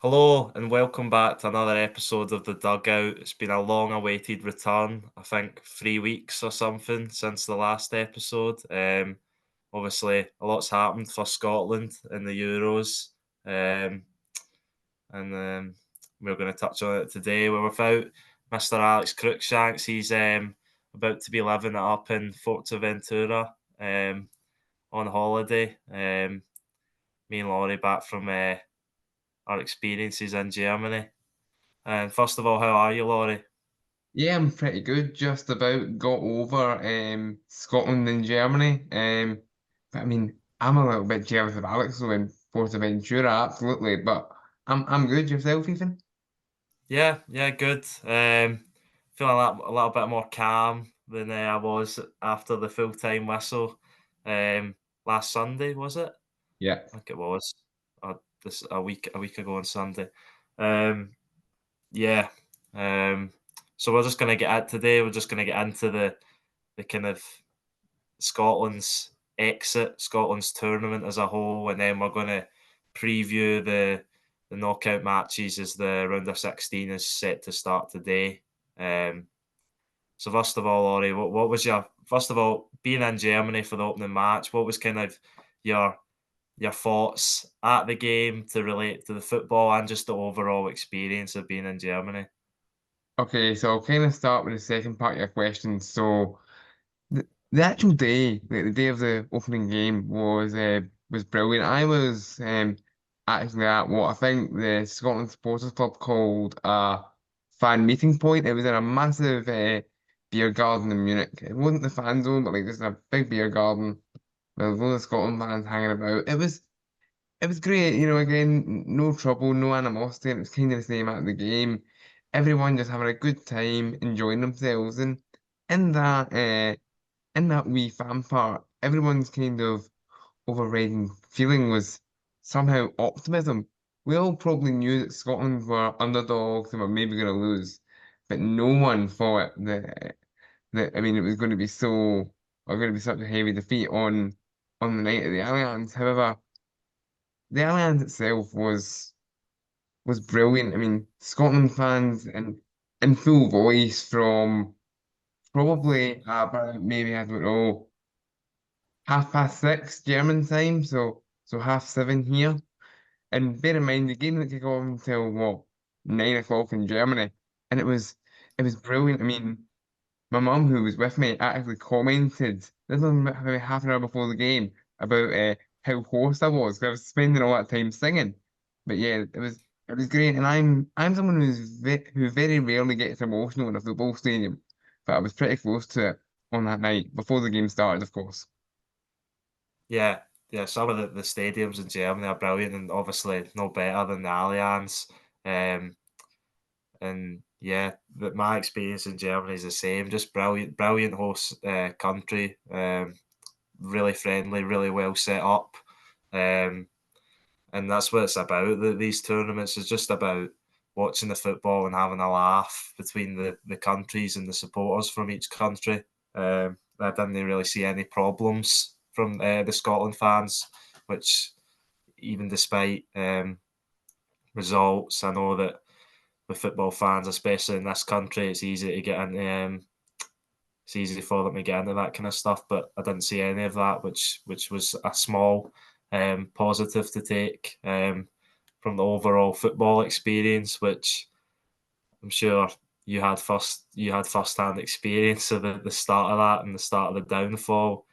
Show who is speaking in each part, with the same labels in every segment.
Speaker 1: Hello and welcome back to another episode of the Dugout. It's been a long awaited return, I think 3 weeks or something since the last episode. Obviously, a lot's happened for Scotland in the Euros, um, and we're going to touch on it today. We're without Mr. Alex Cruikshanks. He's about to be living it up in Forteventura on holiday. Me and Laurie back from our experiences in Germany. And first of all, how are you, Laurie?
Speaker 2: Yeah, I'm pretty good. Just about got over Scotland and Germany. But I mean, I'm a little bit jealous of Alex though in Ventura, absolutely. But I'm good. Yourself, Ethan?
Speaker 1: Yeah, good. Feeling a little bit more calm than I was after the full time whistle last Sunday, was it?
Speaker 2: Yeah.
Speaker 1: I think it was. This a week ago on Sunday. Um, yeah. Um, so we're just gonna get at today. We're just gonna get into the kind of Scotland's exit, Scotland's tournament as a whole, and then we're going to preview the knockout matches as the round of 16 is set to start today. Um, so first of all, Laurie, what was your first of all being in Germany for the opening match? What was kind of your your thoughts at the game to relate to the football and just the overall experience of being in Germany?
Speaker 2: Okay, so I'll kind of start with the second part of your question. So the actual day, like the day of the opening game, was brilliant. I was actually at what I think the Scotland Supporters Club called a fan meeting point. It was in a massive beer garden in Munich. It wasn't the fan zone, but like just a big beer garden. There was loads of Scotland fans hanging about. It was great, again, no trouble, no animosity, and it was kind of the same at the game. Everyone just having a good time, enjoying themselves, and in that in that wee fan part, everyone's kind of overriding feeling was somehow optimism. We all probably knew that Scotland were underdogs and were maybe going to lose, but no one thought that I mean it was going to be or going to be such a heavy defeat on the night of the Allianz. However, the Allianz itself was brilliant. I mean, Scotland fans and in full voice from probably about maybe I don't know 6:30 German time, so 7:30 here. And bear in mind the game didn't kick off until what 9 o'clock in Germany, and it was brilliant. I mean, my mum who was with me actually commented this was maybe half an hour before the game about how hoarse I was 'cause I was spending all that time singing. But yeah, it was great, and I'm someone who very rarely gets emotional in a football stadium, but I was pretty close to it on that night before the game started, of course.
Speaker 1: Yeah, yeah. Some of the stadiums in Germany are brilliant, and obviously no better than the Allianz. Um, And yeah, my experience in Germany is the same. Just brilliant host country. Really friendly, really well set up. Um, and that's what it's about. These tournaments is just about watching the football and having a laugh between the countries and the supporters from each country. I didn't really see any problems from the Scotland fans, which even despite results, I know that with football fans, especially in this country, it's easy to get into. It's easy for them to get into that kind of stuff, but I didn't see any of that, which was a small positive to take from the overall football experience, which I'm sure you had first hand experience of the start of that and the start of the downfall.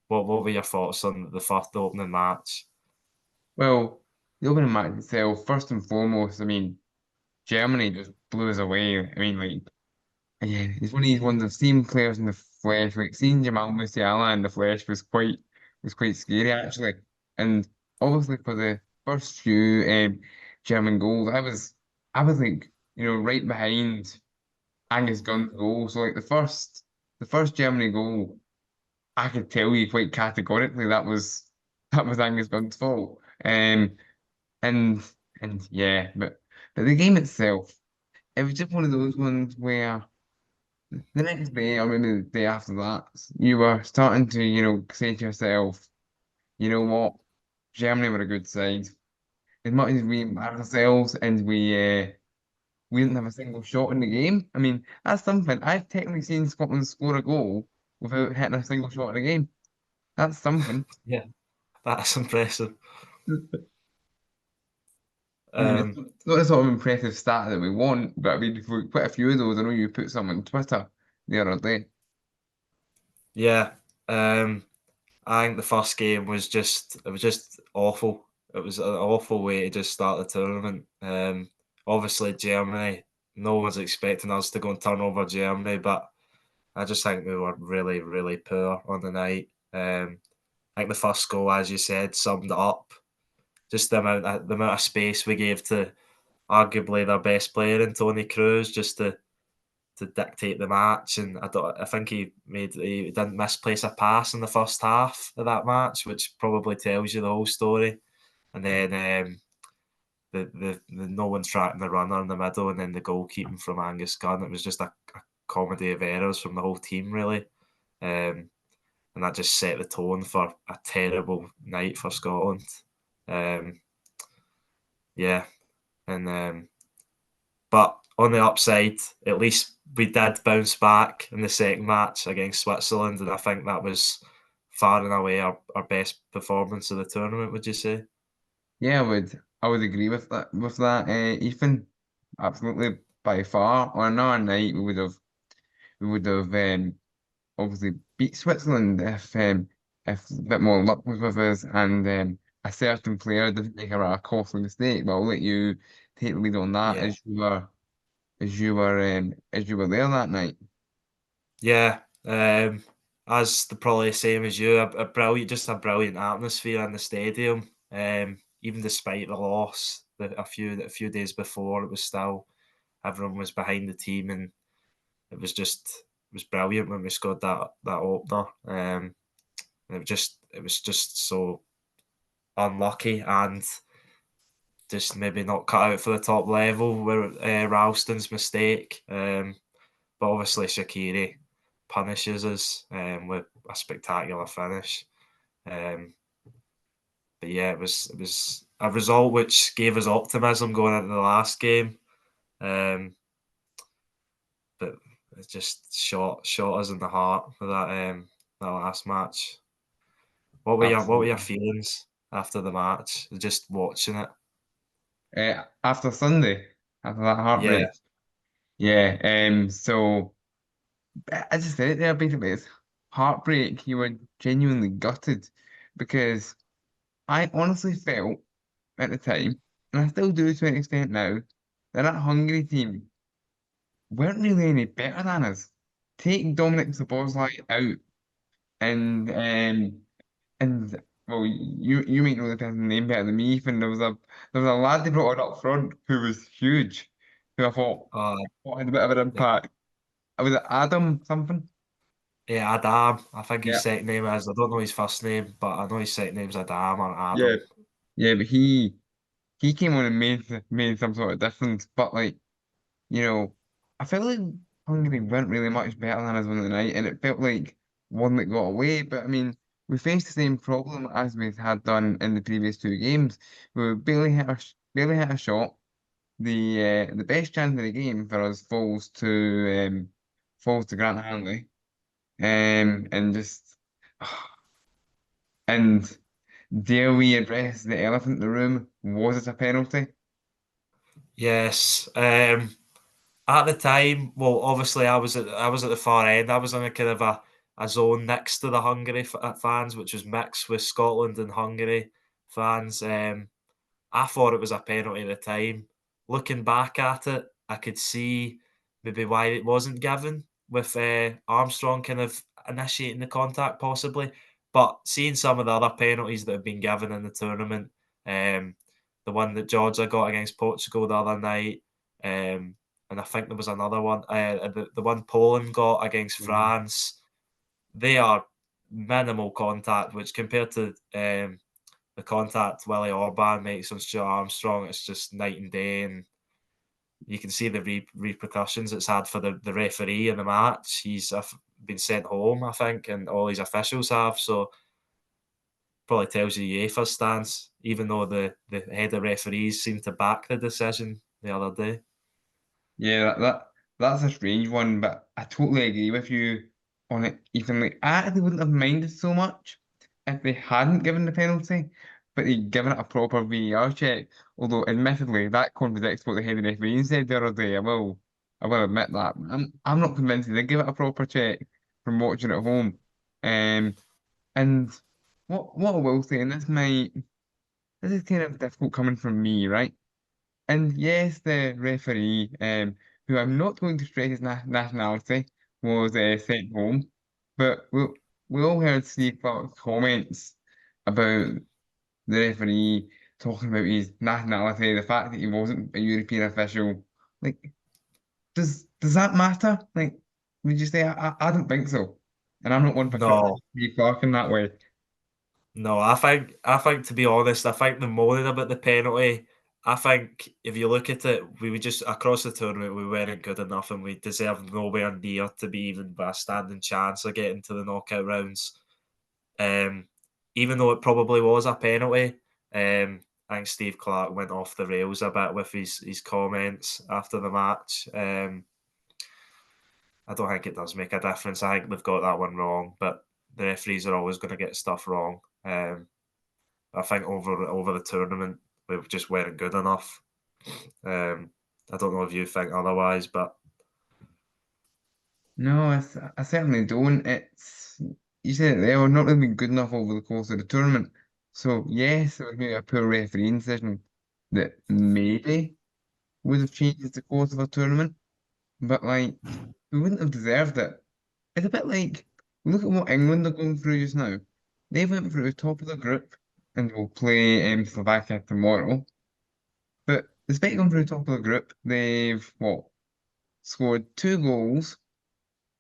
Speaker 1: What were your thoughts on the opening match?
Speaker 2: Well, the opening match itself, first and foremost, I mean, Germany just blew us away. I mean, like, yeah, he's one of these ones I've seen players in the flesh. Like seeing Jamal Musiala in the flesh was quite scary actually. And obviously for the first few German goals, I was like, right behind Angus Gunn's goal. So like the first Germany goal, I could tell you quite categorically that was Angus Gunn's fault. And and yeah, but the game itself, it was just one of those ones where the next day or maybe the day after that, you were starting to, say to yourself, you know what, Germany were a good side. as much as we embarrassed ourselves and we didn't have a single shot in the game. I mean, that's something. I've technically seen Scotland score a goal without hitting a single shot in the game. That's something.
Speaker 1: Yeah, that's impressive.
Speaker 2: I mean, it's
Speaker 1: Um,
Speaker 2: not the sort of impressive stat that we want, but I mean, for quite a few of those, I know you put some on Twitter the other day.
Speaker 1: yeah, um, I think the first game was just awful. It was an awful way to just start the tournament. Obviously Germany, no one's expecting us to go and turn over Germany, but I just think we were really, really poor on the night. I think the first goal, as you said, summed it up. Just the amount of space we gave to arguably their best player in Tony Cruz, just to dictate the match. And I think he didn't misplace a pass in the first half of that match, which probably tells you the whole story. And then the no one tracking the runner in the middle, and then the goalkeeping from Angus Gunn. It was just a comedy of errors from the whole team, really. Um, and that just set the tone for a terrible night for Scotland. Um, yeah, and but on the upside, at least we did bounce back in the second match against Switzerland, and I think that was far and away our best performance of the tournament. Would you say?
Speaker 2: Yeah, I would agree with that, Ethan. Absolutely, by far. On another night, we would have obviously beat Switzerland if a bit more luck was with us and a certain player didn't make a rather costly mistake. But I'll let you take the lead on that
Speaker 1: Yeah,
Speaker 2: as you were there that night.
Speaker 1: yeah. As the probably same as you, a brilliant atmosphere in the stadium. Even despite the loss, a few days before, it was still everyone was behind the team, and it was brilliant when we scored that opener. It was just so unlucky and just maybe not cut out for the top level with Ralston's mistake. But obviously Shaqiri punishes us with a spectacular finish. Um, but yeah, it was a result which gave us optimism going into the last game. Um, but it just shot us in the heart for that last match. What were your
Speaker 2: Absolutely.
Speaker 1: feelings after the match? Just watching it.
Speaker 2: After Sunday, after that
Speaker 1: Yeah,
Speaker 2: heartbreak. Yeah, so I just said it there basically. It's heartbreak. You were genuinely gutted because I honestly felt at the time, and I still do to an extent now, that Hungary team weren't really any better than us. Take Dominic Szoboszlai out, and and well, you might know the person's name better than me. Even there was a lad they brought on up front who was huge, who I
Speaker 1: uh,
Speaker 2: thought had a bit of an impact. Was it Adam something?
Speaker 1: yeah, Adam. I think his
Speaker 2: Yeah.
Speaker 1: second name is. I don't know his first name, but I know his second name's Adam or
Speaker 2: Yeah.
Speaker 1: Adam.
Speaker 2: Yeah, but he came on and made some sort of difference. But like, you know, I felt like Hungary weren't really much better than us on the night, and it felt like one that got away. But I mean, we faced the same problem as we had done in the previous two games. We barely hit a shot. The best chance of the game for us falls to Grant Hanley. And just and dare we address the elephant in the room? Was it a penalty?
Speaker 1: Yes. At the time, well, obviously I was at the far end. I was in a kind of a zone next to the Hungary fans, which was mixed with Scotland and Hungary fans. I thought it was a penalty at the time. Looking back at it, I could see maybe why it wasn't given with Armstrong kind of initiating the contact, possibly. But seeing some of the other penalties that have been given in the tournament, um, the one that Georgia got against Portugal the other night, and I think there was another one, the one Poland got against
Speaker 2: Mhm.
Speaker 1: France, they are minimal contact, which compared to the contact Willie Orban makes on Stuart Armstrong, it's just night and day, and you can see the repercussions it's had for the referee in the match. He's been sent home, I think, and all his officials have. So probably tells you UEFA's stance, even though the head of referees seemed to back the decision the other day.
Speaker 2: Yeah, that's a strange one, but I totally agree with you on it, Ethan. Like, I actually wouldn't have minded so much if they hadn't given the penalty, but they'd given it a proper VAR check. Although, admittedly, that contradicts what the head referee said the other day. I will admit that. I'm not convinced they did give it a proper check from watching at home. Um, and what I will say, and this is kind of difficult coming from me, right? And yes, the referee, who I'm not going to stress his nationality, was sent home. But we all heard Steve Clark's comments about the referee talking about his nationality, the fact that he wasn't a European official. Like, does that matter? Like, would you say I don't think so? And I'm not one for
Speaker 1: No,
Speaker 2: criticizing Steve Clark in that way.
Speaker 1: no, I think to be honest, I think the moaning about the penalty, I think if you look at it, we were just across the tournament, we weren't good enough and we deserved nowhere near to be even by a standing chance of getting to the knockout rounds. Um, Even though it probably was a penalty, I think Steve Clark went off the rails a bit with his comments after the match. I don't think it does make a difference. I think they've got that one wrong, but the referees are always going to get stuff wrong. I think over the tournament we just weren't good enough. Um, I don't know if you think otherwise, but
Speaker 2: No, I certainly don't. It's you said it there, we're not really good enough over the course of the tournament. So yes, it was maybe a poor refereeing decision that maybe would have changed the course of a tournament, but like we wouldn't have deserved it. It's a bit like look at what England are going through just now. They went through the top of the group and will play Slovakia tomorrow. But despite going through the top of the group, they've scored 2 goals.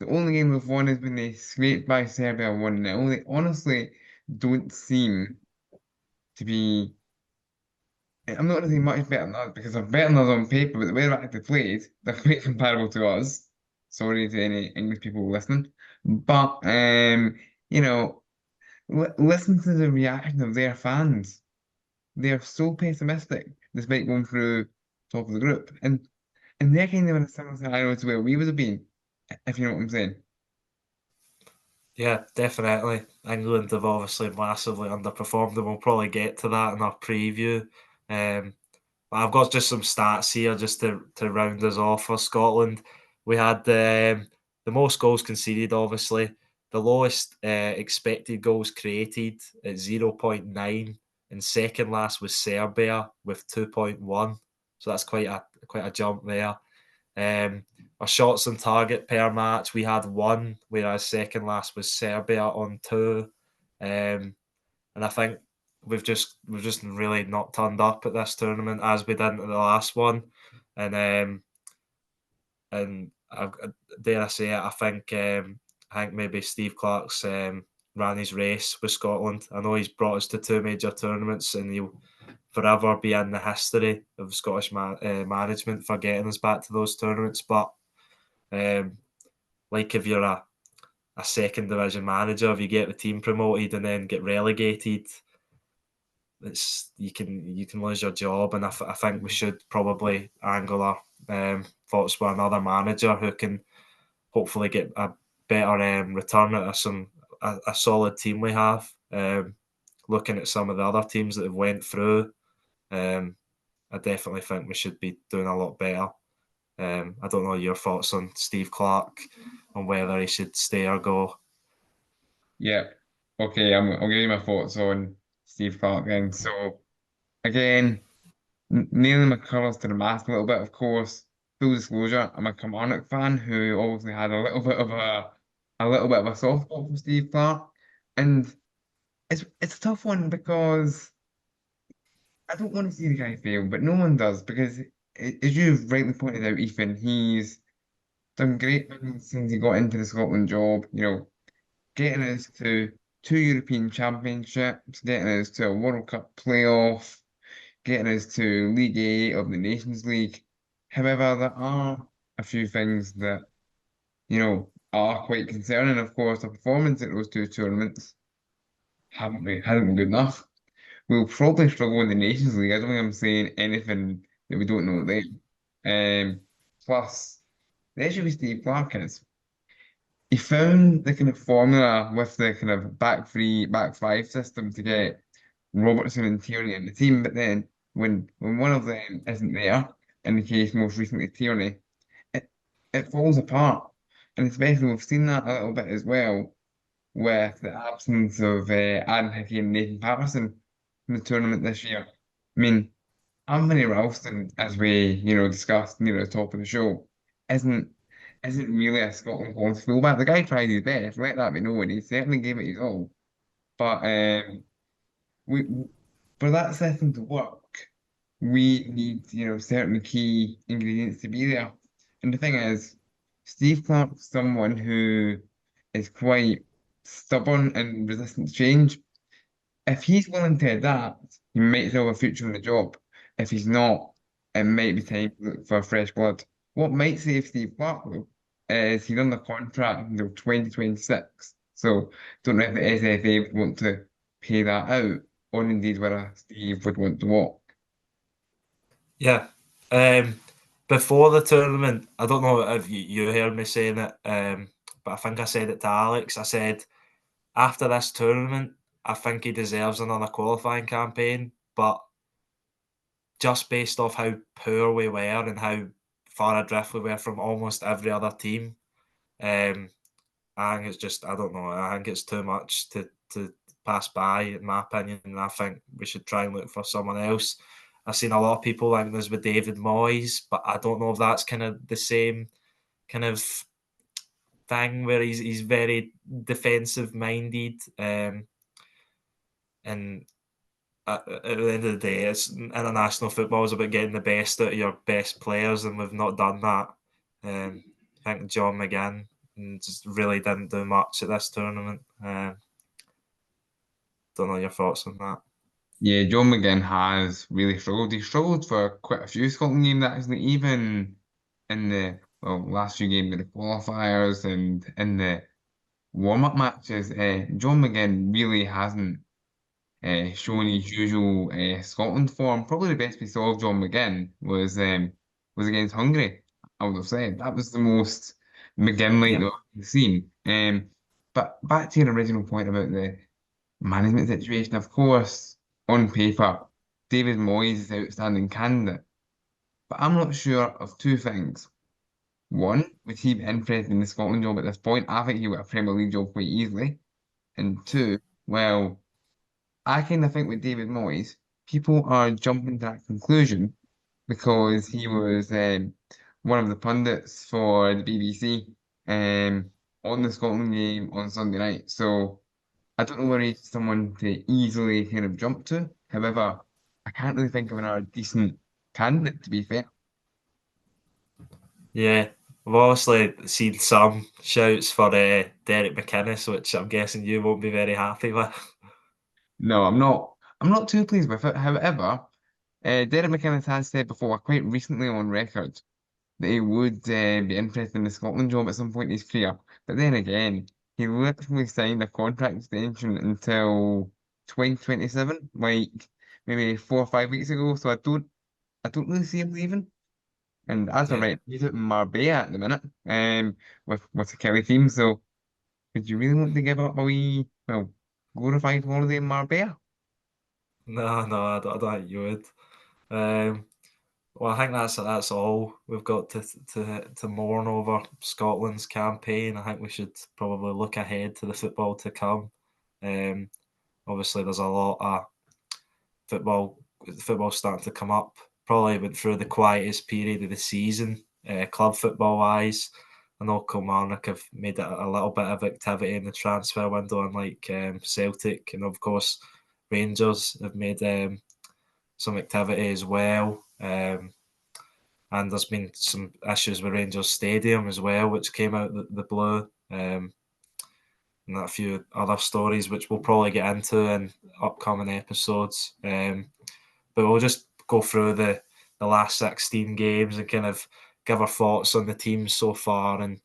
Speaker 2: The only game we've won is when they scraped by Serbia 1-0. They honestly don't seem to be. I'm not going to say much better than us because they're better than us on paper, but the way they've actually played, they're quite comparable to us. Sorry to any English people listening. But, you know, listen to the reaction of their fans. They're so pessimistic despite going through top of the group. And they're kind of in a similar scenario to where we would have been, if you know what I'm saying.
Speaker 1: yeah, definitely. England have obviously massively underperformed, and we'll probably get to that in our preview. Um, but I've got just some stats here just to round us off for Scotland. We had the most goals conceded, obviously, the lowest expected goals created at 0.9, and second last was Serbia with 2.1. So that's quite a jump there. Our shots on target per match, we had one, whereas second last was Serbia on two. And I think we've just really not turned up at this tournament as we did at the last one. And dare I say it, I think maybe Steve Clark's ran his race with Scotland. I know he's brought us to two major tournaments, and he'll forever be in the history of Scottish management for getting us back to those tournaments. But um, like if you're a second division manager, if you get the team promoted and then get relegated, you can lose your job. And I think we should probably angle our thoughts with another manager who can hopefully get a better return out of a solid team we have. Looking at some of the other teams that have went through, um, I definitely think we should be doing a lot better. I don't know your thoughts on Steve Clark, on whether he should stay or go.
Speaker 2: Yeah. Okay, I'll give you my thoughts on Steve Clark then. So again, nailing my colours to the mast a little bit, of course. Full disclosure, I'm a Kilmarnock fan who obviously had a little bit of a soft spot for Steve Clark. And it's a tough one because I don't want to see the guy fail, but no one does because as you've rightly pointed out, Ethan, he's done great things since he got into the Scotland job, getting us to 2 European Championships, getting us to a World Cup playoff, getting us to League A of the Nations League. However, there are a few things that, are quite concerning, of course, the performance at those 2 tournaments. haven't we? Hasn't been good enough. We'll probably struggle in the Nations League. I don't think I'm saying anything that we don't know then. Plus, the issue with Steve Clark is he found the kind of formula with the kind of back three, back five system to get Robertson and Tierney in the team, but then when one of them isn't there, in the case most recently Tierney, it it falls apart. And especially we've seen that a little bit as well with the absence of Aaron Hickey and Nathan Patterson in the tournament this year. I mean, Anthony Ralston, as we discussed near the top of the show, isn't isn't really a Scotland quality fullback. The guy tried his best, let that be known. He certainly gave it his all. But we for that system to work, we need certain key ingredients to be there. And the thing is, Steve Clark's someone who is quite stubborn and resistant to change. If he's willing to adapt, he might still have a future in the job. If he's not, it might be time to look for fresh blood. What might save Steve Clark though is he's under contract until 2026. So don't know if the SFA would want to pay that out, or indeed whether Steve would want to walk.
Speaker 1: Yeah. Um, Before the tournament, I don't know if you heard me saying it, but I think I said it to Alex. I said after this tournament, I think he deserves another qualifying campaign, but just based off how poor we were and how far adrift we were from almost every other team, um, I think it's just I don't know. I think it's too much to pass by, in my opinion. And I think we should try and look for someone else. I've seen a lot of people like this with David Moyes, but I don't know if that's kind of the same kind of thing where he's very defensive minded. And at the end of the day, it's international football is about getting the best out of your best players, and we've not done that. I think John McGinn just really didn't do much at this tournament. Don't know your thoughts on that.
Speaker 2: Yeah, John McGinn has really struggled. He struggled for quite a few Scotland games actually, even in the last few games of the qualifiers and in the warm-up matches. John McGinn really hasn't showing his usual Scotland form. Probably the best we saw of John McGinn was against Hungary. I would have said that was the most McGinn-like
Speaker 1: Yeah,
Speaker 2: that I've seen. But back to your original point about the management situation, of course, on paper, David Moyes is an outstanding candidate. But I'm not sure of two things. One, would he be interested in the Scotland job at this point? I think he would have a Premier League job quite easily. And two, well, I kind of think with David Moyes, people are jumping to that conclusion because he was one of the pundits for the BBC on the Scotland game on Sunday night. So I don't know whether he's someone to easily kind of jump to. However, I can't really think of another decent candidate, to be fair.
Speaker 1: yeah. I've obviously seen some shouts for Derek McInnes, which I'm guessing you won't be very happy with.
Speaker 2: No, I'm not. I'm not too pleased with it. However, Derek McInnes has said before, quite recently on record, that he would be interested in the Scotland job at some point in his career. But then again, he literally signed a contract extension until 2027, like maybe 4 or 5 weeks ago. So I don't really see him leaving. And as of
Speaker 1: Yeah.
Speaker 2: right, he's at Marbella at the minute, with the Kelly team. So would you really want to give up a wee, well, glorified holiday in Marbella?
Speaker 1: No, no, I don't think you would. Um, well, I think that's all we've got to mourn over Scotland's campaign. I think we should probably look ahead to the football to come. Um, Obviously, there's a lot of football football starting to come up. Probably went through the quietest period of the season, club football wise. I know Kilmarnock have made a little bit of activity in the transfer window, unlike Celtic, and of course Rangers have made some activity as well. And there's been some issues with Rangers Stadium as well, which came out the blue. And a few other stories which we'll probably get into in upcoming episodes. But we'll just go through the last 16 games and kind of give our thoughts on the teams so far and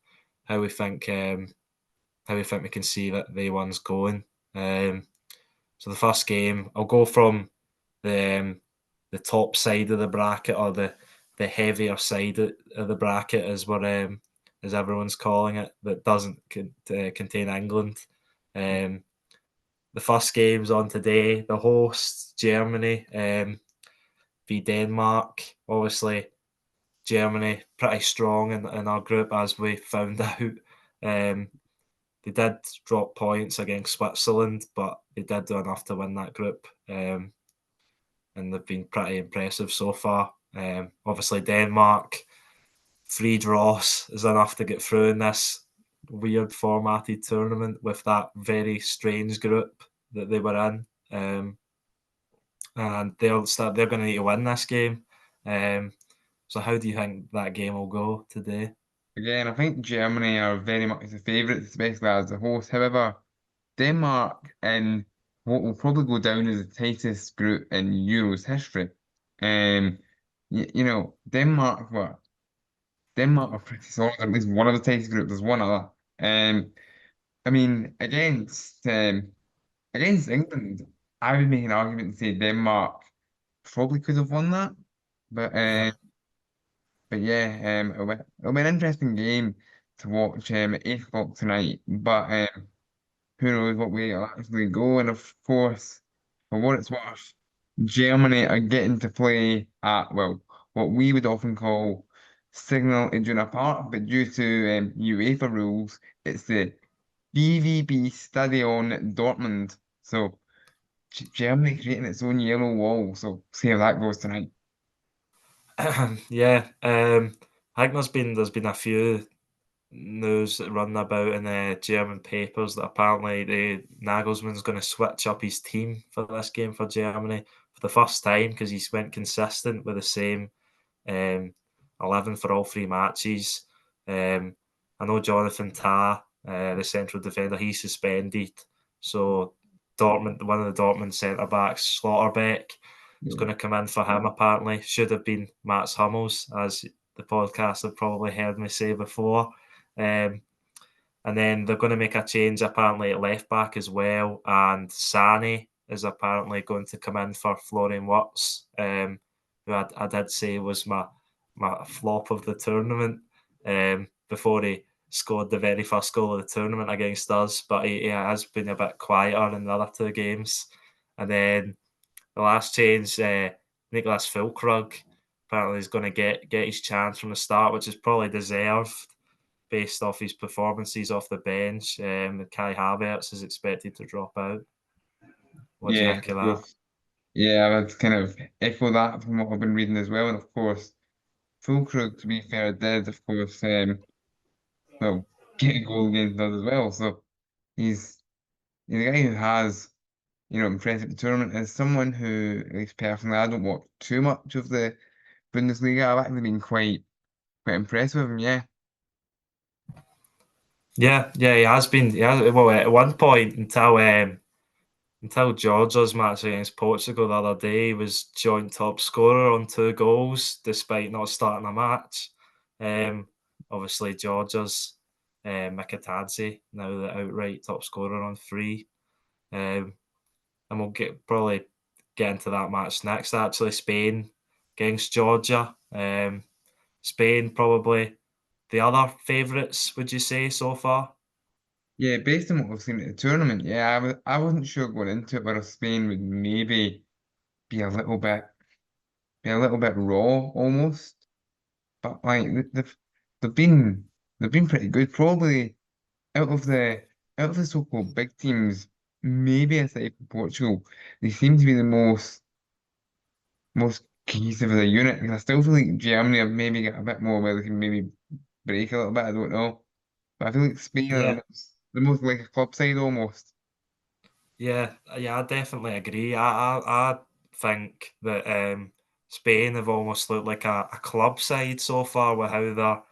Speaker 1: how we think um, how we think we can see that the one's going. Um, So the first game, I'll go from the top side of the bracket, or the heavier side of the bracket, as everyone's calling it, that doesn't contain England. Um, the first game's on today. The hosts, Germany, v Denmark. Obviously, Germany pretty strong in our group, as we found out. They did drop points against Switzerland, but they did do enough to win that group. And they've been pretty impressive so far. Obviously, Denmark, 3 draws is enough to get through in this weird formatted tournament with that very strange group that they were in. And they're going to need to win this game. So how do you think that game will go today?
Speaker 2: Again, I think Germany are very much the favourites, especially as the host. However, Denmark in what will probably go down as the tightest group in Euros history. Denmark were pretty solid. At least one of the tightest groups. There's one other. I mean, against England, I would make an argument and say Denmark probably could have won that. But
Speaker 1: Yeah.
Speaker 2: but yeah, it'll be an interesting game to watch at 8 o'clock tonight. But who knows what way it'll actually go? And of course, for what it's worth, Germany are getting to play at, well, what we would often call Signal Iduna Park, but due to UEFA rules, it's the BVB Stadion Dortmund. So Germany creating its own yellow wall. So see how that goes tonight.
Speaker 1: Yeah. I think there's been a few news running about in the German papers that apparently the Nagelsmann's going to switch up his team for this game for Germany for the first time, because he's went consistent with the same um, 11 for all 3 matches. I know Jonathan Tah, the central defender, he's suspended. So one of the Dortmund centre backs, Slotterbeck, is
Speaker 2: Yeah.
Speaker 1: going to come in for him. Apparently, should have been Mats Hummels, as the podcast have probably heard me say before. Um, and then they're going to make a change apparently at left back as well. And Sane is apparently going to come in for Florian Wirtz, who I did say was my flop of the tournament, before he scored the very first goal of the tournament against us. But he has been a bit quieter in the other 2 games. And then the last change, Nicholas Füllkrug apparently is going to get his chance from the start, which is probably deserved based off his performances off the bench. Kai Havertz is expected to drop out. What do you
Speaker 2: Yeah,
Speaker 1: think of
Speaker 2: of
Speaker 1: that?
Speaker 2: course. Yeah, I would kind of echo that from what I've been reading as well. And of course, Fulkrug, to be fair, did, of course, well, get a goal against us as well. So he's, he's a guy who has, impressed at the tournament. As someone who, at least personally, I don't watch too much of the Bundesliga. I've actually been quite impressed with him, yeah.
Speaker 1: Yeah, yeah, he has been. He has, well, at one point until Georgia's match against Portugal the other day, he was joint top scorer on 2 goals, despite not starting a match. Um, Obviously, Georgia's Mikatadze now the outright top scorer on 3. Um, and we'll probably get into that match next. Actually, Spain against Georgia. Spain probably the other favourites. Would you say so far?
Speaker 2: Yeah, based on what we've seen at the tournament, yeah, I wasn't sure going into it whether Spain would maybe be be a little bit raw almost. But like they've been they've been pretty good. Probably out of the out of the so-called big teams, maybe aside from Portugal, they seem to be the most cohesive as a unit. And I still feel like Germany have maybe got a bit more where they can maybe break a little bit. I don't know, but I feel like Spain are
Speaker 1: Yeah,
Speaker 2: the most like a club side almost.
Speaker 1: yeah. I definitely agree. I think that Spain have almost looked like a club side so far with how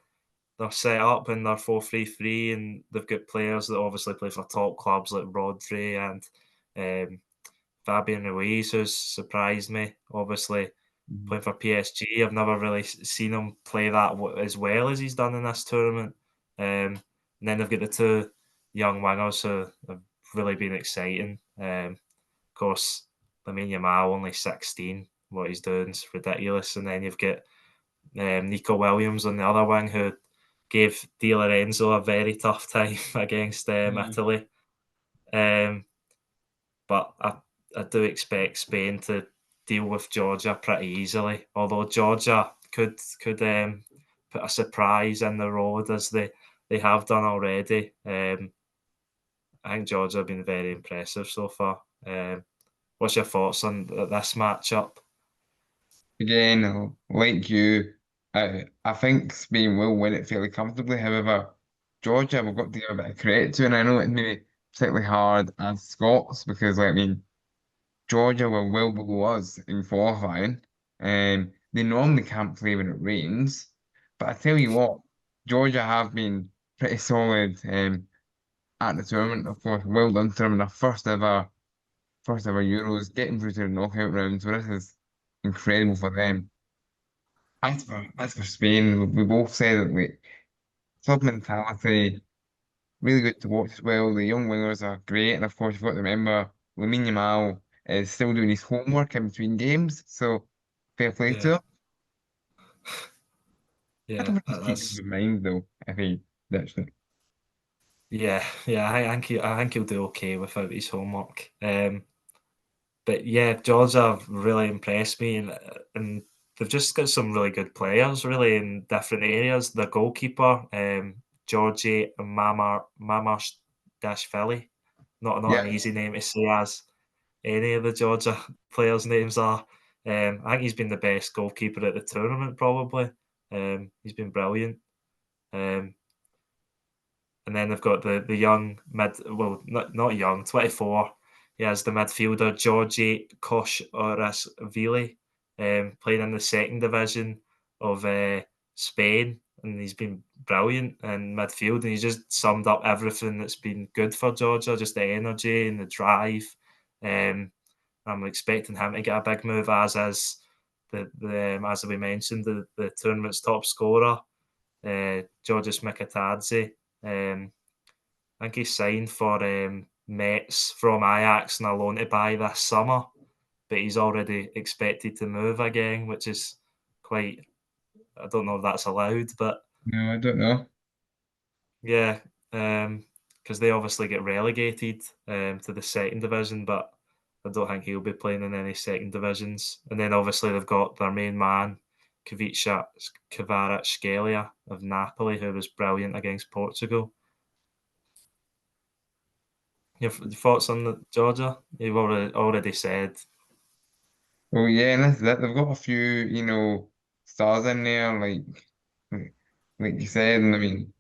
Speaker 1: they're set up in their 4-3-3, and they've got players that obviously play for top clubs like Rodri and um, Fabian Ruiz, who's surprised me. Obviously,
Speaker 2: Mhm.
Speaker 1: playing for PSG, I've never really seen him play that as well as he's done in this tournament. And then they've got the 2 young wingers who have really been exciting. course, Lamine Yamal only 16. What he's doing is ridiculous. And then you've got Nico Williams on the other wing, who gave Di Lorenzo a very tough time against
Speaker 2: Mm.
Speaker 1: Italy. Um, but I do expect Spain to deal with Georgia pretty easily. Although Georgia could put a surprise in the road, as they have done already. I think Georgia have been very impressive so far. What's your thoughts on this matchup?
Speaker 2: Again, like you, I think Spain will win it fairly comfortably. However, Georgia, we've got to give a bit of credit to, and I know it may be particularly hard as Scots because, like, I mean, Georgia were well below us in qualifying, and they normally can't play when it rains. But I tell you what, Georgia have been pretty solid at the tournament. Of course, well done to them in their first ever Euros, getting through to the knockout round. So this is incredible for them. As for Spain, we both said that like club mentality, really good to watch as well. The young wingers are great, and of course you've got to remember Lamine Yamal is still doing his homework in between games, so fair play
Speaker 1: Yeah,
Speaker 2: to him. I
Speaker 1: yeah,
Speaker 2: don't think he's keeping
Speaker 1: that's
Speaker 2: in mind though if he ditched it.
Speaker 1: yeah. I think he'll do okay without his homework. But yeah, Georgia have really impressed me, and they've just got some really good players, really in different areas. The goalkeeper, Georgie Mamardashvili, not an
Speaker 2: Yeah,
Speaker 1: easy name to say, as any of the Georgia players' names are. I think he's been the best goalkeeper at the tournament, probably. He's been brilliant. Um, and then they've got the young well, not young, 24. He has the midfielder Georgie Kosh-Orasvili, playing in the second division of Spain, and he's been brilliant in midfield, and he's just summed up everything that's been good for Georgia, just the energy and the drive. Um, I'm expecting him to get a big move, as is as we mentioned, the tournament's top scorer, Georges Mikatadze. I think he signed for Metz from Ajax and a loan to buy this summer, but he's already expected to move again, which is quite. I don't know if that's allowed, but
Speaker 2: no, I don't know.
Speaker 1: yeah, because they obviously get relegated to the second division, but I don't think he'll be playing in any second divisions. And then obviously they've got their main man, Kvaratskhelia of Napoli, who was brilliant against Portugal. Your thoughts on Georgia? You've already said,
Speaker 2: Well, yeah, and this is it. They've got a few, stars in there, like like you said, and I mean,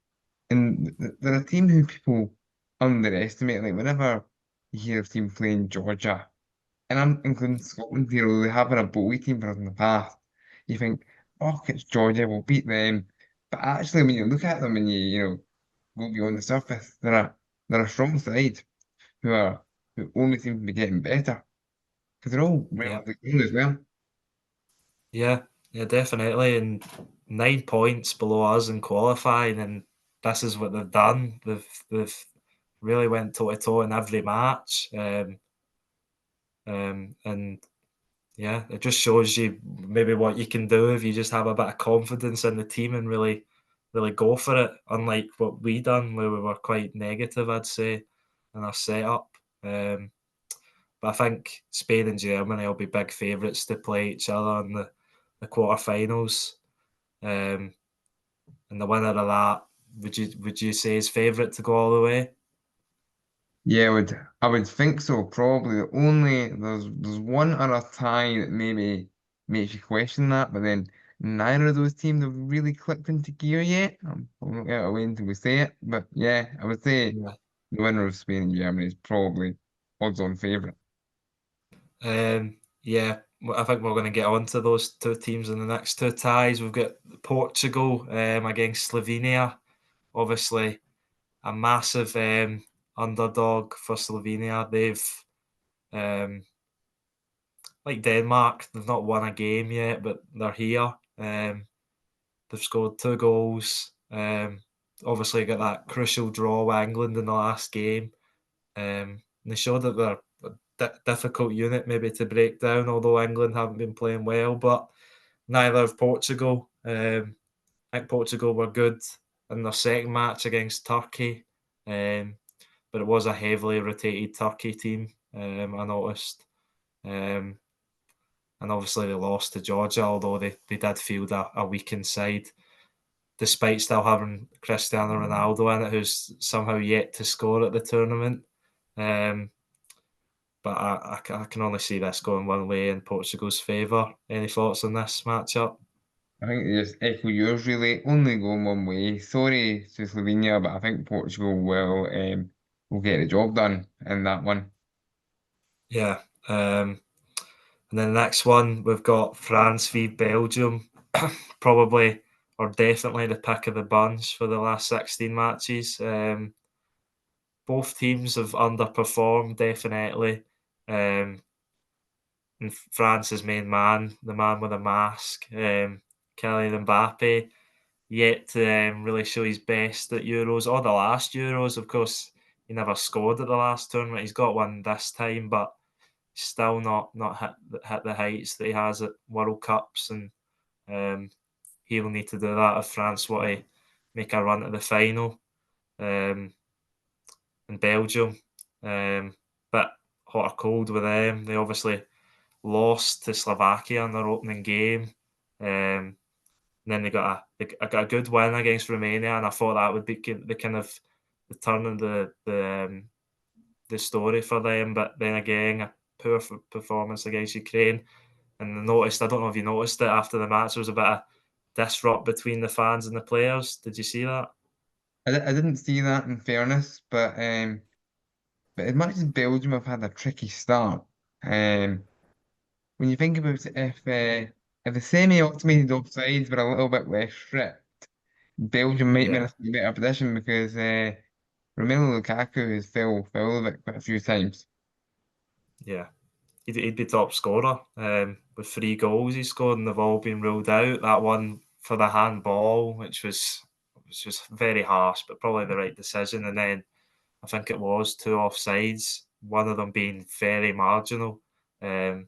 Speaker 2: and they're a team who people underestimate. Like whenever you hear of team playing Georgia, and I'm including Scotland here, although they have been a bully team for us in the past, you think, oh, it's Georgia, we'll beat them. But actually, when you look at them and you go beyond the surface, they're a strong side who only seem to be getting better because they're all
Speaker 1: yeah,
Speaker 2: relatively young as well.
Speaker 1: yeah, yeah, definitely. And 9 points below us in qualifying, and this is what they've done. They've really went toe to toe in every match, and yeah, it just shows you maybe what you can do if you just have a bit of confidence in the team and really go for it. Unlike what we done, where we were quite negative, I'd say, in our setup. But I think Spain and Germany will be big favourites to play each other in the quarterfinals. Um, and the winner of that, would you say is favourite to go all the way?
Speaker 2: Yeah, I would think so. Probably there's one other tie that maybe makes you question that, but then neither of those teams have really clicked into gear yet. I'm not going to wait until we say it, but yeah, I would say
Speaker 1: Yeah.
Speaker 2: the winner of Spain and Germany is probably odds-on favourite.
Speaker 1: Yeah, I think we're going to get on to those two teams in the next two ties. We've got Portugal against Slovenia. Obviously, a massive underdog for Slovenia. They've, um, like Denmark, they've not won a game yet, but they're here. They've scored 2 goals. Obviously, got that crucial draw with England in the last game. They showed that difficult unit maybe to break down, although England haven't been playing well, but neither have Portugal. I think Portugal were good in their second match against Turkey, um, but it was a heavily rotated Turkey team, I noticed. Um, and obviously they lost to Georgia, although they did field a weakened side, despite still having Cristiano Ronaldo in it, who's somehow yet to score at the tournament. Um, but I can only see this going one way in Portugal's favour. Any thoughts on this matchup?
Speaker 2: I think they just echo yours really, only going one way. Sorry to Slovenia, but I think Portugal will get the job done in that one.
Speaker 1: Yeah. And then the next one, we've got France v Belgium. Probably or definitely the pick of the bunch for the last 16 matches. Both teams have underperformed, definitely. Um, and France's main man, the man with a mask, Kylian Mbappe, yet to really show his best at Euros or the last Euros. Of course, he never scored at the last tournament. He's got one this time, but still not hit the heights that he has at World Cups, and um, he'll need to do that if France want to make a run to the final. Um, in Belgium, but hot or cold with them. They obviously lost to Slovakia in their opening game. And then they got a good win against Romania, and I thought that would be the kind of the turn in the story for them. But then again, a poor performance against Ukraine. And I don't know if you noticed it after the match, there was a bit of disrupt between the fans and the players. Did you see that?
Speaker 2: I didn't see that in fairness, but as much as Belgium have had a tricky start, when you think about it, if the semi-automated offsides were a little bit less strict, Belgium might be in
Speaker 1: Yeah,
Speaker 2: a better position because Romelu Lukaku has fell foul of it quite a few times.
Speaker 1: yeah. He'd be top scorer with 3 goals he scored, and they've all been ruled out. That one for the handball, which was very harsh, but probably the right decision. And then I think it was 2 offsides, one of them being very marginal. Um,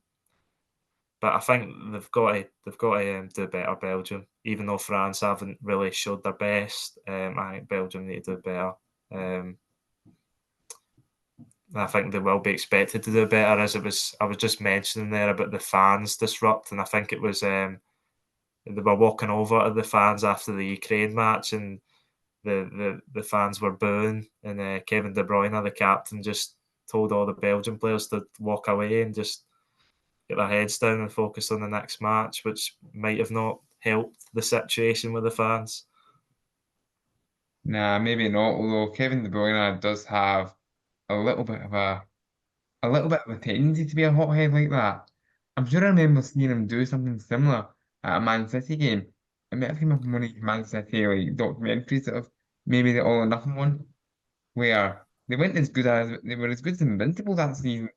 Speaker 1: but I think they've got to do better, Belgium. Even though France haven't really showed their best, I think Belgium need to do better. Um, I think they will be expected to do better, as I was just mentioning there about the fans disrupt, and I think it was they were walking over to the fans after the Ukraine match, and the fans were booing, and Kevin De Bruyne, the captain, just told all the Belgian players to walk away and just get their heads down and focus on the next match, which might have not helped the situation with the fans.
Speaker 2: Nah, maybe not. Although Kevin De Bruyne does have a little bit of a little bit of a tendency to be a hothead like that. I'm sure I remember seeing him do something similar at a Man City game. It might have come up in one of these Man City like documentaries that have maybe the All or Nothing one, where they were as good as Invincible that season,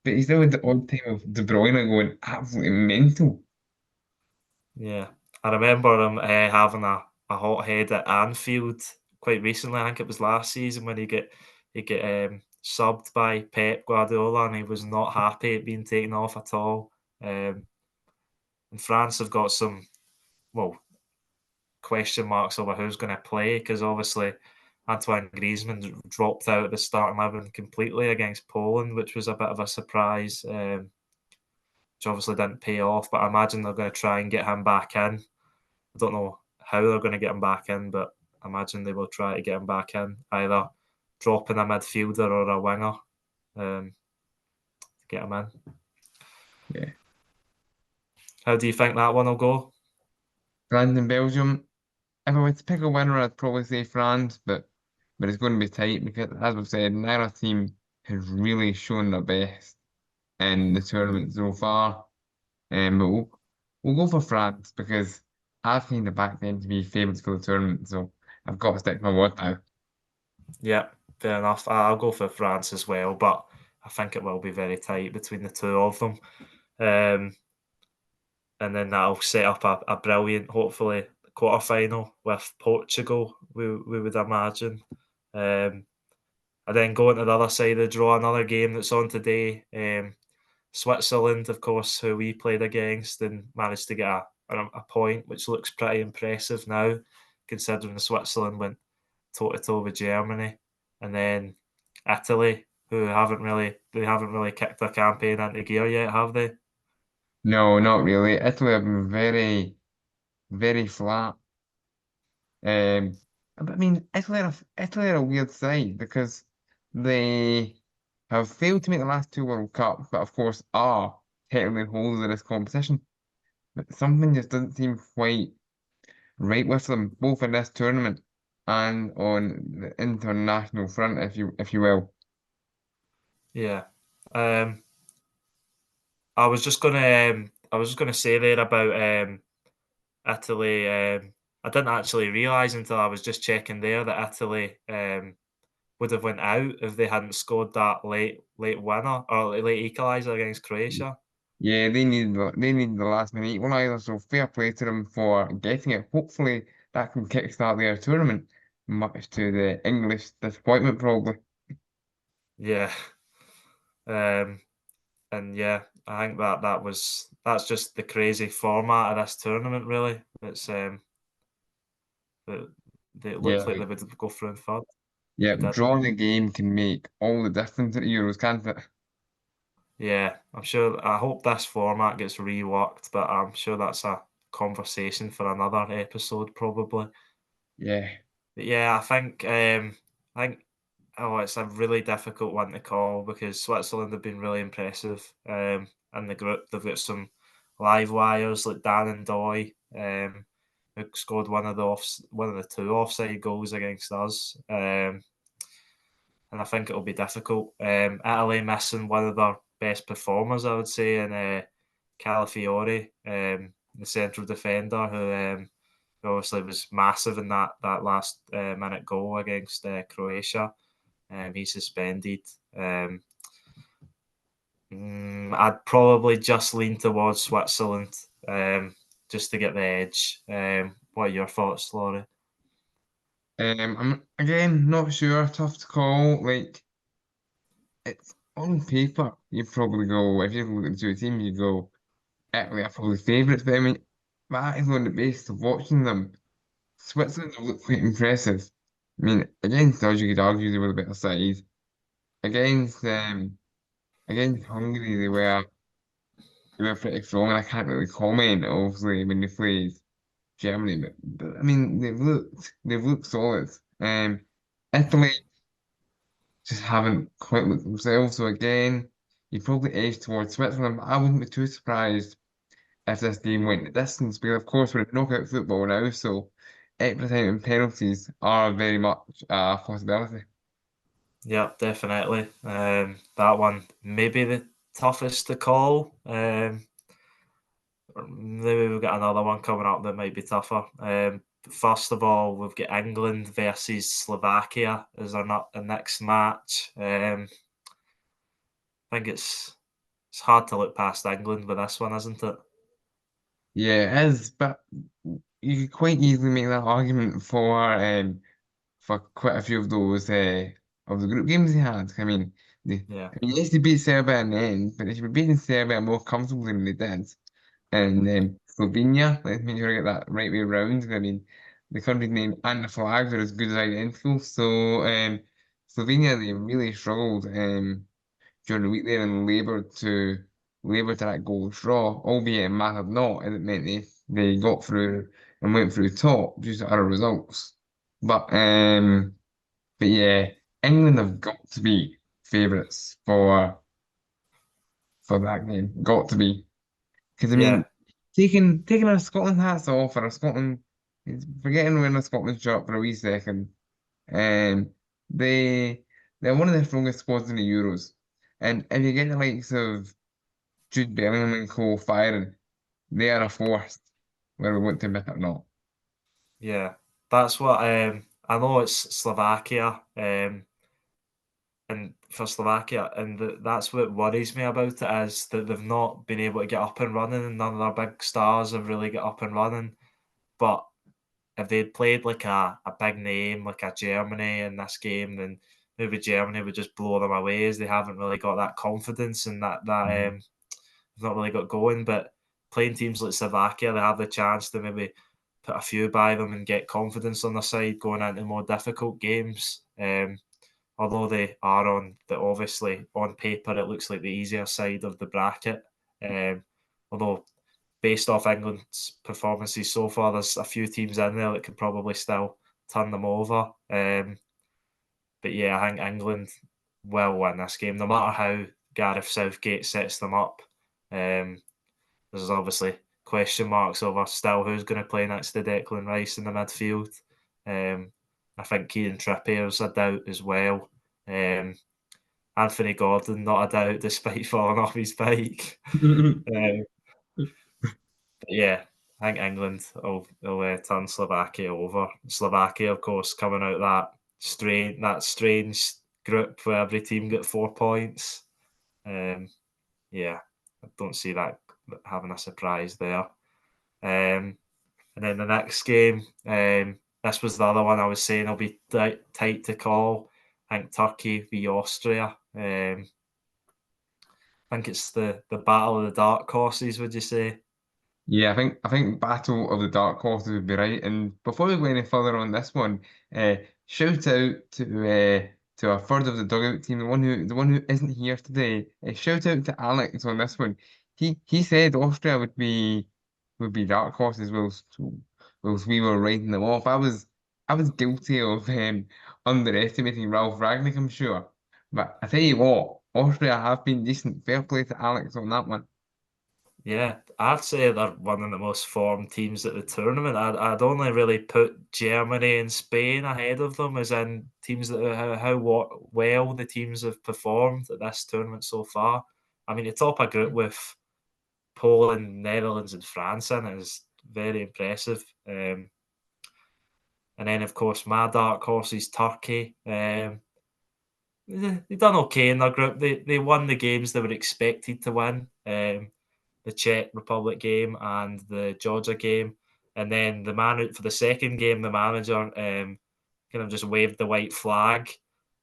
Speaker 2: but he still had the odd time of De Bruyne going absolutely mental.
Speaker 1: Yeah, I remember him having a hot head at Anfield quite recently. I think it was last season when he get subbed by Pep Guardiola, and he was not happy at being taken off at all. Um, and France have got some well question marks over who's going to play, because obviously Antoine Griezmann dropped out at the starting 11 completely against Poland, which was a bit of a surprise. Which obviously didn't pay off, but I imagine they're going to try and get him back in. I don't know how they're going to get him back in, but I imagine they will try to get him back in, either dropping a midfielder or a winger to get him in.
Speaker 2: Yeah.
Speaker 1: How do you think that one will go?
Speaker 2: France and Belgium. If I were to pick a winner, I'd probably say France, but it's going to be tight because, as we've said, neither team has really shown their best in the tournament so far. But we'll go for France because I've kind of backed them to be favourites for the tournament, so I've got to stick to my word now.
Speaker 1: Yeah, fair enough. I'll go for France as well, but I think it will be very tight between the two of them. Um, and then that'll set up a brilliant, hopefully, quarter final with Portugal, we would imagine. Um, And then going to the other side of the draw, another game that's on today. Switzerland, of course, who we played against and managed to get a point, which looks pretty impressive now, considering Switzerland went toe to toe with Germany, and then Italy, who haven't really kicked their campaign into gear yet, have they?
Speaker 2: No, not really. Italy have been very, very flat. But I mean, Italy are a weird side because they have failed to make the last two World Cups, but of course are technically holders of this competition. But something just doesn't seem quite right with them, both in this tournament and on the international front, if you will.
Speaker 1: Yeah. Um, I was just gonna say there about Italy. I didn't actually realise until I was just checking there that Italy would have went out if they hadn't scored that late winner or late equaliser against Croatia.
Speaker 2: Yeah, they need the last minute equaliser, so fair play to them for getting it. Hopefully that can kickstart their tournament, much to the English disappointment probably.
Speaker 1: Yeah. Um, and yeah, I think that's just the crazy format of this tournament. Really, that it
Speaker 2: Yeah,
Speaker 1: looked like they would go through in third,
Speaker 2: yeah,
Speaker 1: but didn't.
Speaker 2: drawing a game can make all the difference at Euros, can't it?
Speaker 1: Yeah, I'm sure. I hope this format gets reworked, but I'm sure that's a conversation for another episode, probably.
Speaker 2: Yeah,
Speaker 1: But yeah, I think oh, it's a really difficult one to call because Switzerland have been really impressive in the group. They've got some live wires like Dan and Doy, who scored one of the two offside goals against us. And I think it'll be difficult. Italy missing one of their best performers, I would say, in Calafiori, the central defender, who obviously was massive in that last minute goal against Croatia. He's suspended. Um, I'd probably just lean towards Switzerland, just to get the edge. What are your thoughts, Laurie?
Speaker 2: I'm again not sure, tough to call. Like it's on paper, you probably go if you look at the two teams, you go Italy are probably favourites, but I mean that is on the basis of watching them. Switzerland have looked quite impressive. I mean, against us, you could argue they were a better side. Against against Hungary, they were pretty strong, and I can't really comment, obviously, when they played Germany, but I mean, they've looked solid. Italy just haven't quite looked themselves. So again, you probably edge towards Switzerland, but I wouldn't be too surprised if this game went the distance, because of course we're in knockout football now, so extra time and penalties are very much a possibility.
Speaker 1: Yeah, definitely. That one maybe the toughest to call. Maybe we've got another one coming up that might be tougher. First of all, we've got England versus Slovakia as our next match. I think it's hard to look past England with this one, isn't it?
Speaker 2: Yeah, it is, but you could quite easily make that argument for quite a few of the group games they had.
Speaker 1: Yeah,
Speaker 2: I mean, yes, they beat Serbia in the end, but they should be beating Serbia more comfortably than they did. And Slovenia, let's make sure I get that right way around. I mean, the country's name and the flags are as good as identical. So Slovenia, they really struggled during the week there and laboured to that goal draw, albeit it mattered not, and it meant they got through and went through top due to other results. But um, but yeah, England have got to be favourites for that game. Got to be. Because I
Speaker 1: yeah,
Speaker 2: mean, taking our Scotland hats off or our Scotland, forgetting we're in a Scotland shirt for a wee second, um, they they're one of the strongest squads in the Euros, and if you get the likes of Jude Bellingham and Cole firing, they are a force, whether we want to admit it or not.
Speaker 1: yeah. That's what I know. It's Slovakia, and for Slovakia, and that's what worries me about it is that they've not been able to get up and running, and none of their big stars have really got up and running. But if they'd played like a big name like a Germany in this game, then maybe Germany would just blow them away, as they haven't really got that confidence and they've not really got going. But playing teams like Slovakia, they have the chance to maybe put a few by them and get confidence on their side going into more difficult games. Although they are obviously on paper it looks like the easier side of the bracket. Um, although based off England's performances so far, there's a few teams in there that could probably still turn them over. But yeah, I think England will win this game, no matter how Gareth Southgate sets them up. Um, there's obviously question marks over still who's going to play next to Declan Rice in the midfield. I think Kieran Trippier's a doubt as well. Anthony Gordon, not a doubt, despite falling off his bike. Um, yeah, I think England will turn Slovakia over. Slovakia, of course, coming out that strange group where every team got 4 points. Um, yeah, I don't see that having a surprise there. And then the next game, this was the other one I was saying will be tight to call. I think Turkey v Austria. I think it's the battle of the dark horses. Would you say?
Speaker 2: Yeah, I think Battle of the Dark Horses would be right. And before we go any further on this one, shout out to a third of the dugout team, the one who isn't here today. Shout out to Alex on this one. He said Austria would be dark horses whilst we were writing them off. I was guilty of underestimating Ralph Ragnick, I'm sure. But I tell you what, Austria have been decent. Fair play to Alex on that one.
Speaker 1: Yeah, I'd say they're one of the most formed teams at the tournament. I'd only really put Germany and Spain ahead of them, as in teams that how well the teams have performed at this tournament so far. I mean, to top a group with Poland, Netherlands, and France in it is very impressive. And then, of course, my dark horse is Turkey. They done okay in their group. They won the games they were expected to win. The Czech Republic game and the Georgia game, and then for the second game, the manager kind of just waved the white flag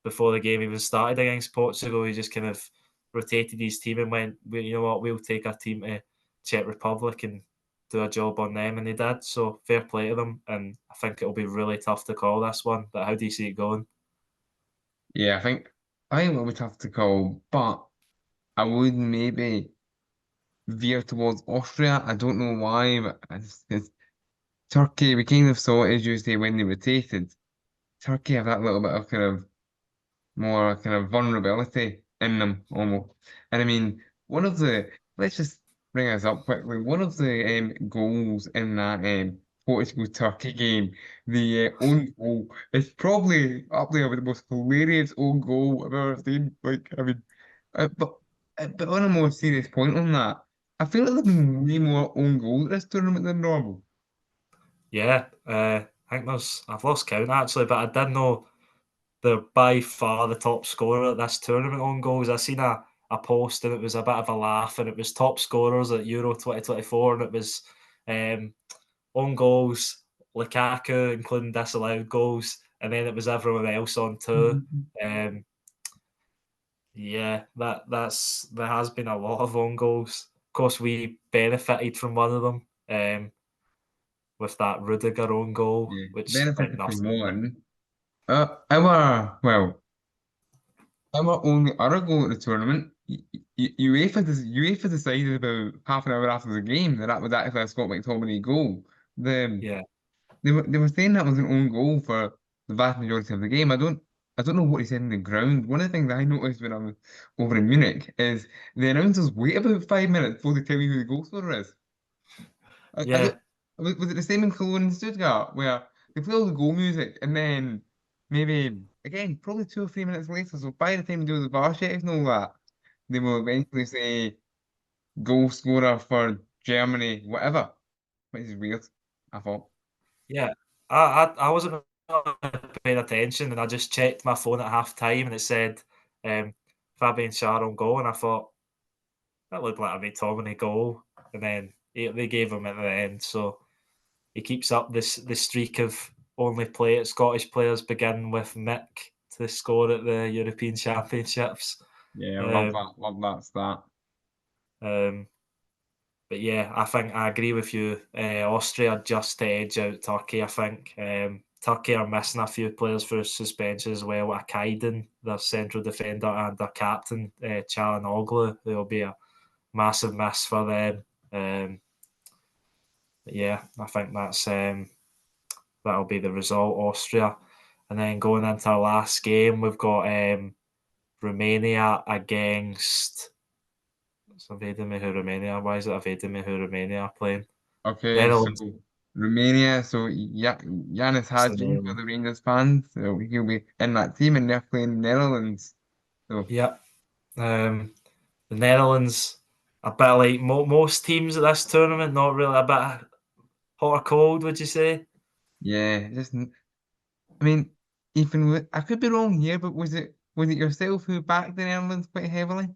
Speaker 1: before the game even started against Portugal. He just kind of rotated his team and went, "Well, you know what, we'll take our team to Czech Republic and do a job on them," and they did. So fair play to them, and I think it'll be really tough to call this one. But how do you see it going?
Speaker 2: Yeah, I think it'll be tough to call, but I would maybe veer towards Austria. I don't know why, but it's Turkey. We kind of saw it, as you say, when they rotated. Turkey have that little bit of kind of more kind of vulnerability in them almost. And I mean, let's just bring us up quickly. One of the goals in that Portugal Turkey game, the own goal, is probably up there with the most hilarious own goal I've ever seen. Like, I mean, but but on a more serious point on that, I feel like there's been way more own goals at this tournament than normal.
Speaker 1: Yeah, I think I've lost count actually, but I did know they're by far the top scorer at this tournament on goals. I seen a post and it was a bit of a laugh, and it was top scorers at Euro 2024, and it was um, on goals, Lukaku, including disallowed goals, and then it was everyone else on two. Um, yeah, there has been a lot of on goals. Of course, we benefited from one of them with that Rudiger own goal,
Speaker 2: Yeah,
Speaker 1: which meant
Speaker 2: benefited from
Speaker 1: nothing.
Speaker 2: one. Our only other goal at the tournament, UEFA decided about half an hour after the game that was actually a Scott McTominay goal. The
Speaker 1: Yeah,
Speaker 2: they were saying that was an own goal for the vast majority of the game. I don't know what he said in the ground. One of the things I noticed when I was over in Munich is the announcers wait about 5 minutes before they tell you who the goal scorer is. I
Speaker 1: yeah,
Speaker 2: don't, was it the same in Cologne and Stuttgart where they play all the goal music and then maybe again probably 2 or 3 minutes later, so by the time they do the bar checks and all that, they will eventually say goal scorer for Germany, whatever. Which is weird, I thought.
Speaker 1: yeah. I wasn't paying attention, and I just checked my phone at half time, and it said Fabian Schär on goal, and I thought that looked like a McTominay goal, and then they gave him at the end, so he keeps up the streak of only Scottish players begin with Mick to score at the European Championships.
Speaker 2: Yeah,
Speaker 1: Um,
Speaker 2: love that stat.
Speaker 1: um, but yeah, I think I agree with you. Austria just to edge out Turkey. I think Turkey are missing a few players for suspension as well. Akaydın, their central defender, and their captain, Çalhanoğlu, who will be a massive miss for them. But yeah, I think that'll be the result, Austria. And then going into our last game, we've got Romania against. It's evading me who Romania. Why is it evading me who Romania are playing?
Speaker 2: Okay, so
Speaker 1: Netherlands.
Speaker 2: Romania, so yeah, Yanis
Speaker 1: It's the
Speaker 2: Hadji for
Speaker 1: Netherlands.
Speaker 2: the Rangers fans, so he'll be in that team and they're playing Netherlands. So
Speaker 1: Yep. The Netherlands, a bit like most teams at this tournament, not really a bit hot or cold, would you say?
Speaker 2: yeah, I mean, Ethan, I could be wrong here, but was it yourself who backed the Netherlands quite heavily?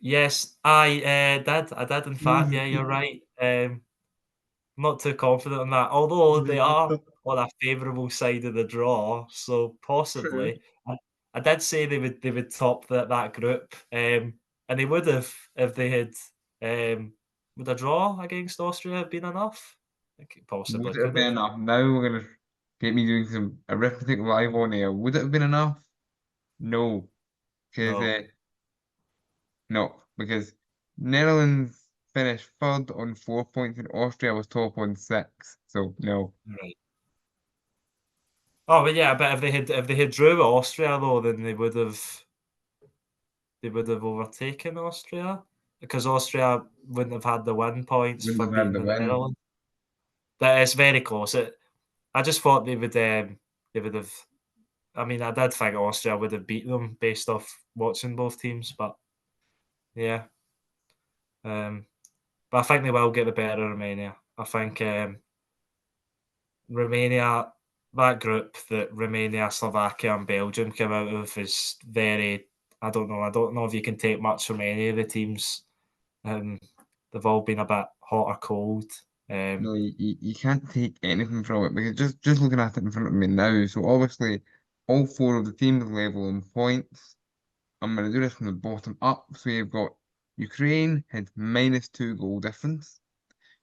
Speaker 1: Yes, I did. I did, in fact.
Speaker 2: Yeah,
Speaker 1: Yeah, you're right. Not too confident on that, although they are on a favourable side of the draw, so
Speaker 2: true.
Speaker 1: possibly. I did say they would top that group, and they would have if they had. Would a draw against Austria have been enough? I think it
Speaker 2: Would
Speaker 1: possibly
Speaker 2: it have
Speaker 1: could
Speaker 2: been
Speaker 1: have.
Speaker 2: enough? Now we're gonna get me doing some arithmetic live on air. Would it have been enough? No, because
Speaker 1: No,
Speaker 2: no, because Netherlands finished third on 4 points and Austria was top on six. So no.
Speaker 1: right. Oh, but yeah, but if they had drew with Austria though, then they would have overtaken Austria because Austria wouldn't have had the win points
Speaker 2: Wouldn't
Speaker 1: for
Speaker 2: have had
Speaker 1: beating
Speaker 2: the
Speaker 1: the
Speaker 2: win.
Speaker 1: Netherlands. But it's very close. I just thought they would have. I mean, I did think Austria would have beat them based off watching both teams, but yeah. Um, but I think they will get the better of Romania. I think Romania, that group that Romania, Slovakia, and Belgium came out of is very. I don't know. I don't know if you can take much from any of the teams. Um, they've all been a bit hot or cold. Um,
Speaker 2: No, you can't take anything from it because just looking at it in front of me now, so obviously all four of the teams level on points. I'm gonna do this from the bottom up. So you've got Ukraine had -2 goal difference,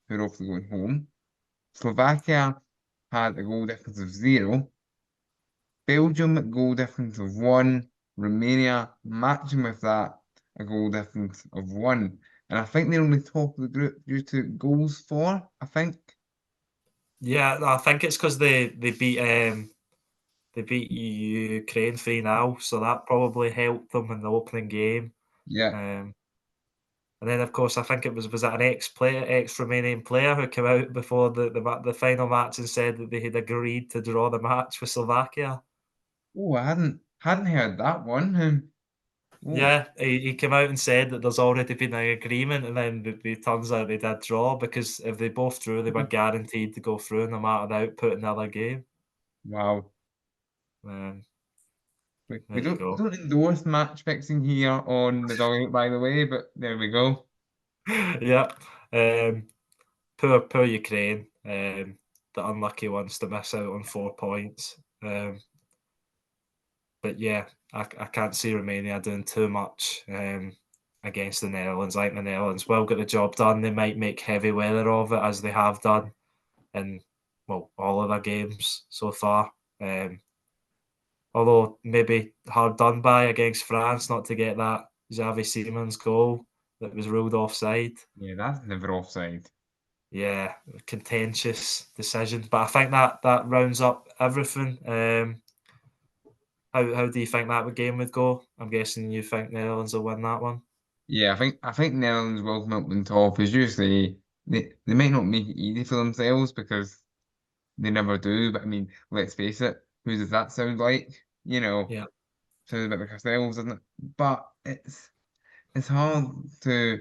Speaker 2: who are obviously going home. Slovakia had a goal difference of 0. Belgium goal difference of 1. Romania matching with that, a goal difference of 1. And I think they're only top of the group due to goals for, I think.
Speaker 1: yeah, I think it's because they beat Ukraine 3-0, so that probably helped them in the opening game.
Speaker 2: Yeah.
Speaker 1: Um, and then, of course, I think it was that an ex-Romanian player who came out before the final match and said that they had agreed to draw the match with Slovakia.
Speaker 2: Oh, I hadn't heard that one. Oh,
Speaker 1: Yeah, he came out and said that there's already been an agreement, and then it turns out they did draw because if they both drew, they were guaranteed to go through no matter the output in the other game.
Speaker 2: wow.
Speaker 1: Um,
Speaker 2: We
Speaker 1: there you
Speaker 2: don't we
Speaker 1: go.
Speaker 2: don't endorse match fixing here on the Dugout, by the way, but there we go.
Speaker 1: Yeah. Um, poor Ukraine. The unlucky ones to miss out on 4 points. But yeah, I can't see Romania doing too much against the Netherlands. I think the Netherlands will get the job done. They might make heavy weather of it as they have done in well all of their games so far. Um, Although maybe hard done by against France not to get that Xavi Simons goal that was ruled offside.
Speaker 2: Yeah, that's never offside.
Speaker 1: Yeah, contentious decision. But I think that rounds up everything. How do you think that game would go? I'm guessing you think Netherlands will win that one.
Speaker 2: Yeah, I think Netherlands will come up on top. As you say, they might not make it easy for themselves because they never do. But I mean, let's face it, who does that sound like?
Speaker 1: Yeah,
Speaker 2: Sounds a bit like ourselves, doesn't it? But it's hard to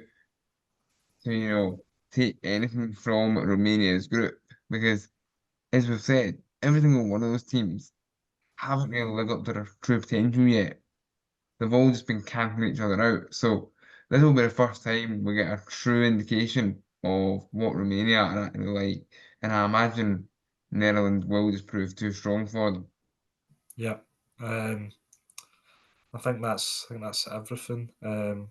Speaker 2: take anything from Romania's group because, as we've said, every single one of those teams haven't really lived up to their true potential yet. They've all just been camping each other out. So this will be the first time we get a true indication of what Romania are actually like. And I imagine Netherlands will just prove too strong for them.
Speaker 1: yeah. I think that's everything. And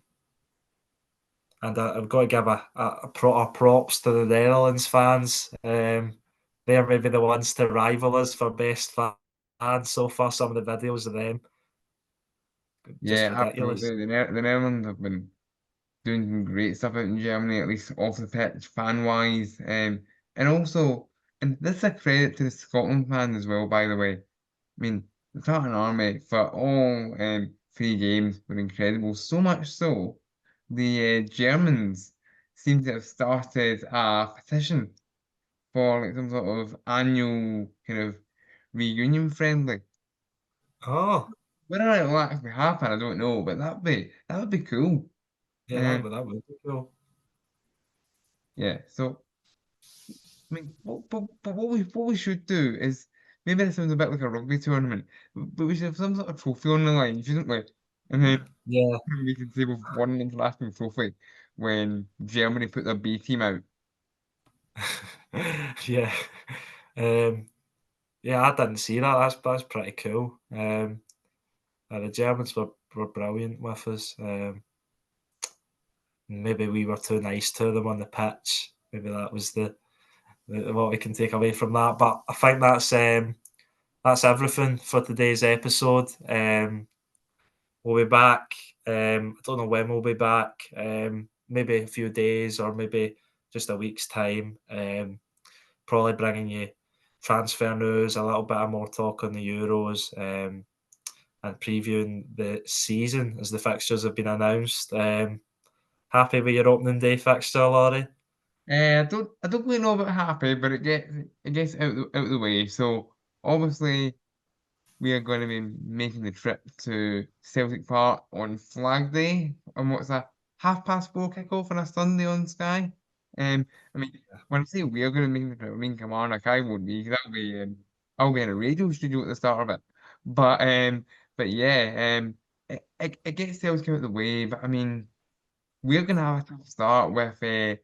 Speaker 1: I've got to give a props to the Netherlands fans. They're maybe the ones to rival us for best fans so far. Some of the videos of them, just
Speaker 2: Yeah,
Speaker 1: ridiculous.
Speaker 2: absolutely. The Netherlands have been doing some great stuff out in Germany, at least off the pitch, fan wise. And also, and this is a credit to the Scotland fans as well, by the way. I mean, the Tartan Army for all 3 games were incredible. So much so, the Germans seem to have started a petition for like some sort of annual kind of reunion friendly.
Speaker 1: Oh,
Speaker 2: Whether it will actually happen, I don't know, but that would be cool.
Speaker 1: yeah,
Speaker 2: Um,
Speaker 1: that would be cool.
Speaker 2: yeah. So I mean, but what we should do is maybe this sounds a bit like a rugby tournament, but we should have some sort of trophy on the line, shouldn't we? And then
Speaker 1: Yeah,
Speaker 2: we can say we've won an international trophy when Germany put their B team out.
Speaker 1: yeah, um, yeah. I didn't see that. That's pretty cool. The Germans were brilliant with us. Maybe we were too nice to them on the pitch. Maybe that was what we can take away from that. But I think that's everything for today's episode. We'll be back. I don't know when we'll be back. Maybe a few days or maybe just a week's time. Probably bringing you transfer news, a little bit of more talk on the Euros, and previewing the season as the fixtures have been announced. Happy with your opening day fixture, Laurie?
Speaker 2: I don't really know about happy, but it gets out the way. So obviously we are going to be making the trip to Celtic Park on Flag Day, and what's that, 4:30 kickoff on a Sunday on Sky. I mean, when I say we are going to make the trip, I mean Kilmarnock, I won't be, 'cause I'll be in a radio studio at the start of it. But yeah, it gets Celtic out of the way. But I mean, we're going to have a tough start with the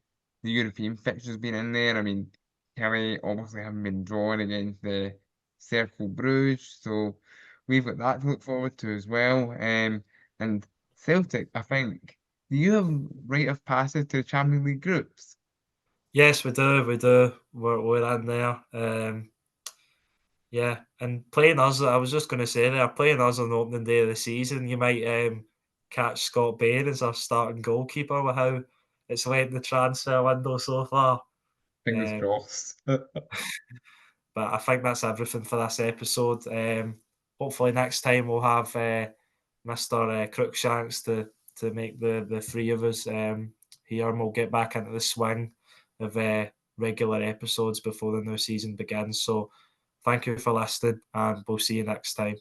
Speaker 2: European fixtures being in there. I mean, Kelly obviously having been drawn against the Cercle Bruges, so we've got that to look forward to as well. And Celtic, I think, do you have rite of passage to the Champions League groups?
Speaker 1: Yes, we do. We do. We're in there. Yeah, and playing us, I was just going to say there, playing us on the opening day of the season, you might catch Scott Bain as our starting goalkeeper with how it's went the transfer window so far.
Speaker 2: Fingers
Speaker 1: Um,
Speaker 2: crossed.
Speaker 1: but I think that's everything for this episode. Hopefully next time we'll have Mr. Crookshanks to make the three of us here, and we'll get back into the swing of regular episodes before the new season begins. So thank you for listening, and we'll see you next time.